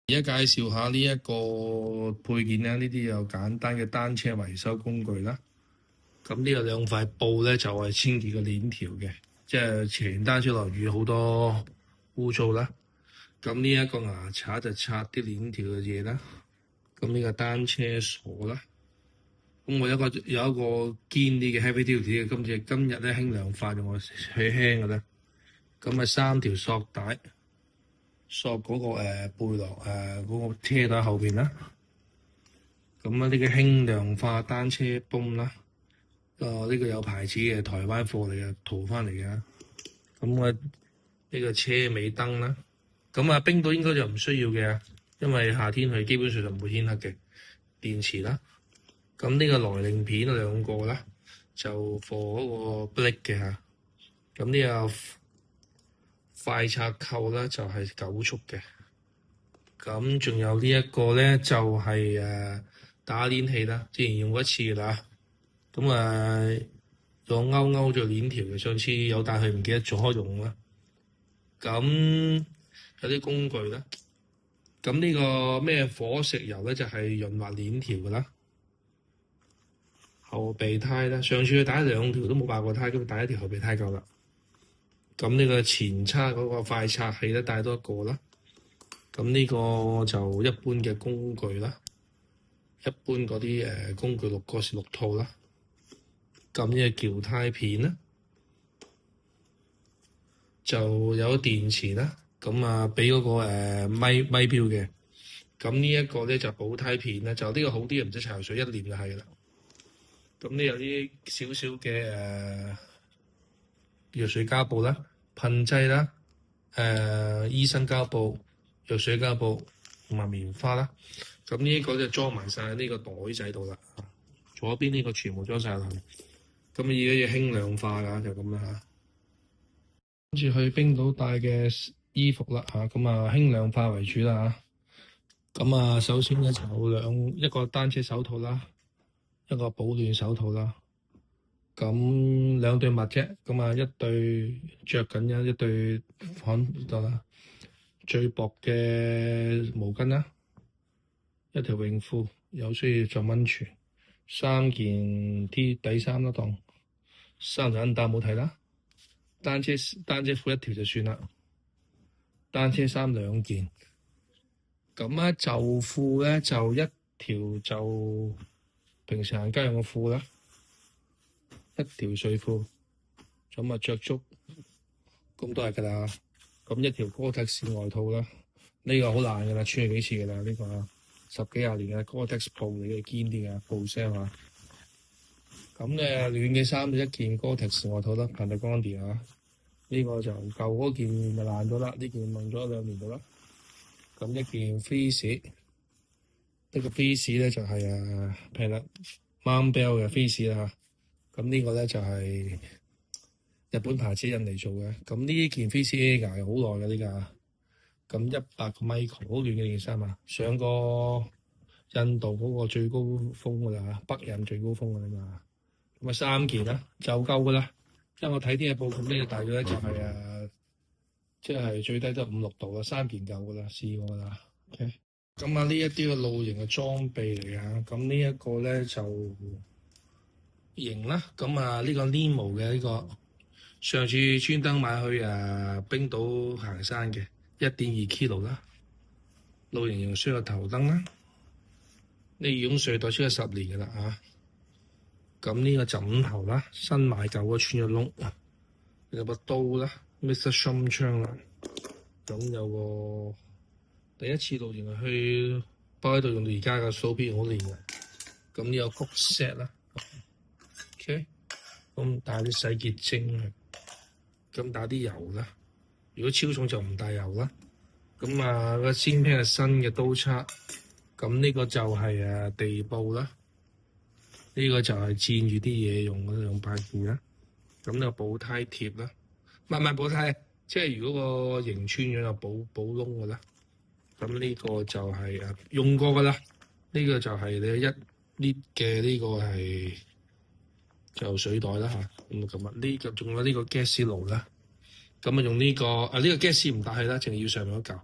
而家介紹下呢一個配件啦，呢啲有簡單嘅單車維修工具啦。咁呢個兩塊布咧就係清潔個鏈條嘅，即係前單車落雨好多污糟啦。咁呢一個牙刷就刷啲鏈條嘅嘢啦。咁呢個單車鎖啦。咁我有一個堅啲嘅 heavy duty 嘅，今日咧輕量化用我去輕嘅咧。咁啊3條索帶，索嗰個背囊嗰個車帶後邊啦。咁啊呢個輕量化單車泵啦。呢個有牌子嘅台灣貨嚟嘅，淘翻嚟嘅。咁啊呢個車尾燈啦。咁啊冰島應該就唔需要嘅，因為夏天佢基本上就唔會天黑嘅。電池啦。咁呢個來令片兩個啦，就放嗰個 brake 嘅嚇。咁呢個快拆扣啦，就係9速嘅。咁仲有呢一個咧，就係打鏈器啦，之前用過一次㗎啦。咁用勾咗鏈條嘅，上次有帶佢唔記得咗用啦。咁有啲工具啦。咁呢個咩火石油咧，就係潤滑鏈條㗎啦。後備胎啦，上次佢打2條都冇爆過胎，咁打1條後備胎夠啦。咁呢個前叉嗰個快拆器咧，帶多一個啦。咁呢個就一般嘅工具啦，一般嗰啲工具6套啦。咁呢個撬胎片啦，就有電池啦。咁俾嗰個咪標嘅。咁呢一個咧就補胎片啦，就呢個好啲，唔使搽水，一念就係啦。咁呢有啲少少嘅藥水膠布啦、噴劑啦、醫生膠布、藥水膠布同埋棉花啦。咁呢個就裝埋晒呢個袋仔度啦。左邊呢個全部裝晒落去。咁而家要輕量化㗎，就咁啦嚇。跟住去冰島帶嘅衣服啦嚇，咁輕量化為主啦嚇。咁首先咧就一個單車手套啦，一個保暖手套啦。咁2對襪啫，咁一對着緊嘅，一對放度啦。最薄嘅毛巾啦，一條泳褲，有需要着溫泉。3件底衫啦，當3條 under 冇睇啦。單車褲1條就算啦。單車衫2件。咁袖褲咧就1條就平時行街用嘅褲啦。1條睡褲，咁着足，咁都係㗎啦。咁1條Gore-Tex外套啦，呢個好爛㗎啦，穿過幾次㗎啦，呢個10幾廿年嘅Gore-Tex 布嚟嘅，堅啲嘅布聲啊。咁暖嘅衫就1件Gore-Tex外套啦，Patagonia啊。呢個就舊嗰件就爛咗啦，呢件用咗2年度啦。咁1件 Fleece，呢個 Fleece 咧就係平啦，Montbell 嘅 Fleece 啦。咁呢個咧就係日本牌子印尼做嘅。咁呢件 Fleece Air 好耐嘅呢架。咁100個 micro 好暖嘅件衫啊，上過印度嗰個最高峰㗎啦，北印最高峰㗎嘛。咁3件啦，就夠㗎啦。因為我睇天氣報告呢，大約咧就係即係最低都5、6度啦，3件夠㗎啦，試過㗎啦。OK。咁呢一啲嘅露營嘅裝備嚟㗎。咁呢一個咧就型啦。咁呢個 Limo 嘅呢個，上次專登買去冰島行山嘅1.2 kilo 啦。露營用需要頭燈啦。呢種睡袋超過10年㗎啦嚇。咁呢個枕頭啦，新買舊嘅穿咗窿。有把刀啦 ，Mr. 心槍啦。咁有個第一次露營去包喺度用到而家嘅手錶好練嘅。咁呢個曲 set 啦 ，OK。咁帶啲洗潔精去，咁帶啲油啦。如果超重就唔帶油啦。咁個先拼係新嘅刀叉。咁呢個就係地布啦。呢個就係墊住啲嘢用嗰種擺件啦。咁呢個補胎貼啦，唔係補胎，即係如果個營穿咗就補窿㗎啦。咁呢個就係用過㗎啦。呢個就係你1 lift 嘅呢個係就水袋啦嚇。咁呢個仲有呢個 gas 爐啦。咁用呢個呢個 gas 唔帶氣啦，淨係要上面嗰嚿。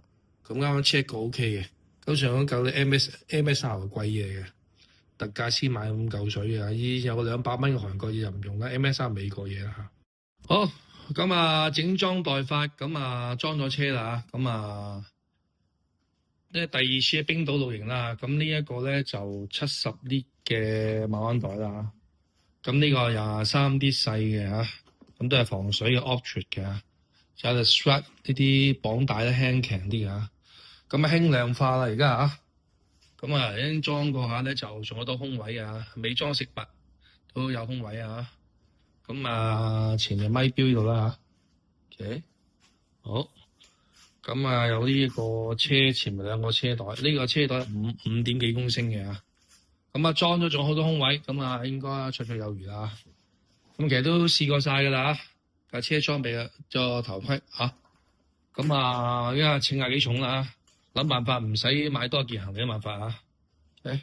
咁啱啱 check 過 OK 嘅。咁上嗰嚿啲 MSR 貴嘢嘅，特價先買咁嚿水啊！依有200蚊嘅韓國嘢就唔用啦，MSR 美國嘢啦嚇。好，咁啊整裝待發，咁啊裝咗車啦，咁啊第二次喺冰島露營啦，咁呢一個咧就70 lit 嘅馬鞍袋啦，咁呢個23 lit 細嘅嚇，咁都係防水嘅 Optrid 嘅，仲有 strap 呢啲綁帶咧輕強啲嘅，咁啊輕量化啦而家嚇，咁啊已經裝過下咧就仲有多空位啊，美裝食物都有空位啊，咁啊前面咪錶呢度啦嚇 ，OK 好。咁啊，有呢個車前面2個車袋，呢個車袋5點幾公升嘅嚇。咁啊，裝咗仲好多空位，咁啊應該綽綽有餘啦。咁其實都試過晒㗎啦，架車裝備啊，個頭盔嚇。咁啊，因為稱下幾重啦，諗辦法唔使買多件行李嘅辦法啊。誒，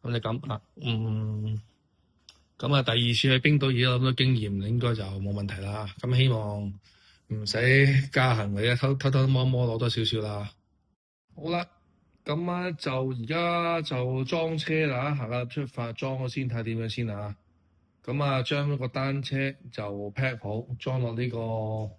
咁你咁啊，咁啊第二次去冰島已經有咁多經驗，應該就冇問題啦。咁希望唔使加行李啊，偷偷摸摸攞多少少啦。好啦，咁啊就而家就裝車啦，行下出發裝咗先，睇點樣先啊。咁啊，將個單車就 pack 好，裝落呢個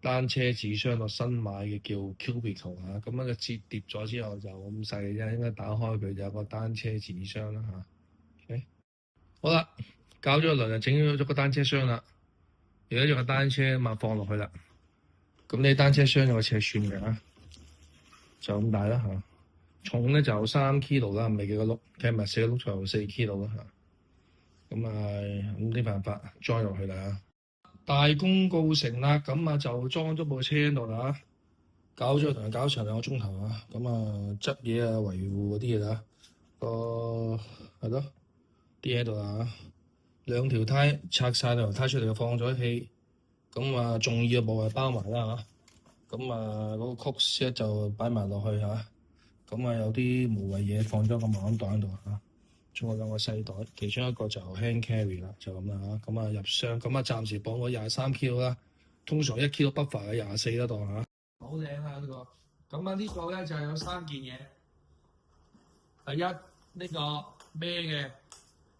單車紙箱度新買嘅叫 Cubicle 啊。咁樣個折疊咗之後就咁細嘅啫，應該打開佢就有個單車紙箱啦嚇。OK，好啦，搞咗一輪就整咗個單車箱啦。而家用個單車咁放落去啦。咁呢單車箱有個尺寸嘅嚇，就咁大啦嚇。重咧就3 kilo 啦，未幾個轆，計埋4個轆就4 kilo 啦嚇。咁咁啲辦法裝入去啦嚇。大功告成啦，咁啊就裝咗部車喺度啦嚇。搞咗同佢搞成2個鐘頭啊。咁啊執嘢啊維護嗰啲嘢啦，係咯啲喺度啦嚇。2條胎拆晒2條胎出嚟，放咗氣。咁啊，重要嘅部位包埋啦嚇，咁啊嗰個曲絲就擺埋落去嚇，咁啊有啲無謂嘢放咗個馬鞍袋喺度嚇，仲有2個細袋，其中一個就 hand carry 啦，就咁啦嚇，咁啊入箱，咁啊暫時綁咗23 kg 啦，通常1 kg buffer 嘅24啦當嚇，好靚啊呢個，咁啊呢個咧就有3件嘢，第一呢個孭嘅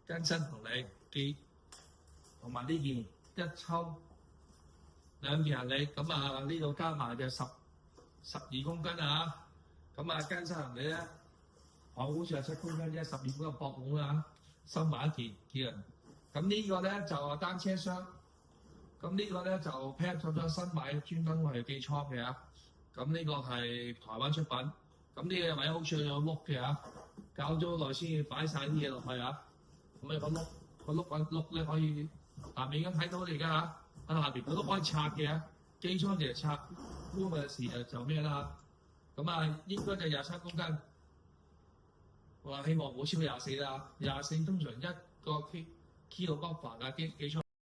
跟身行李機，同埋呢件一抽。2件行李，咁啊呢度加埋就12公斤啊，咁啊跟身行李咧，我好似係7公斤啫，12公斤駁帽啦，收埋一件。咁呢個咧就單車箱，咁呢個咧就 pack 咗新買專登係寄倉嘅啊，咁呢個係台灣出品，咁呢個位好似有碌嘅啊，搞咗耐先要擺晒啲嘢落去啊，咁啊個碌咧可以下面已經睇到你而家嚇。下邊佢都可以拆嘅，機艙就拆，咁嘅時就咩啦？咁啊應該就23公斤，我話希望唔好超過24啦，24通常1個 kilo buffer 嘅機艙。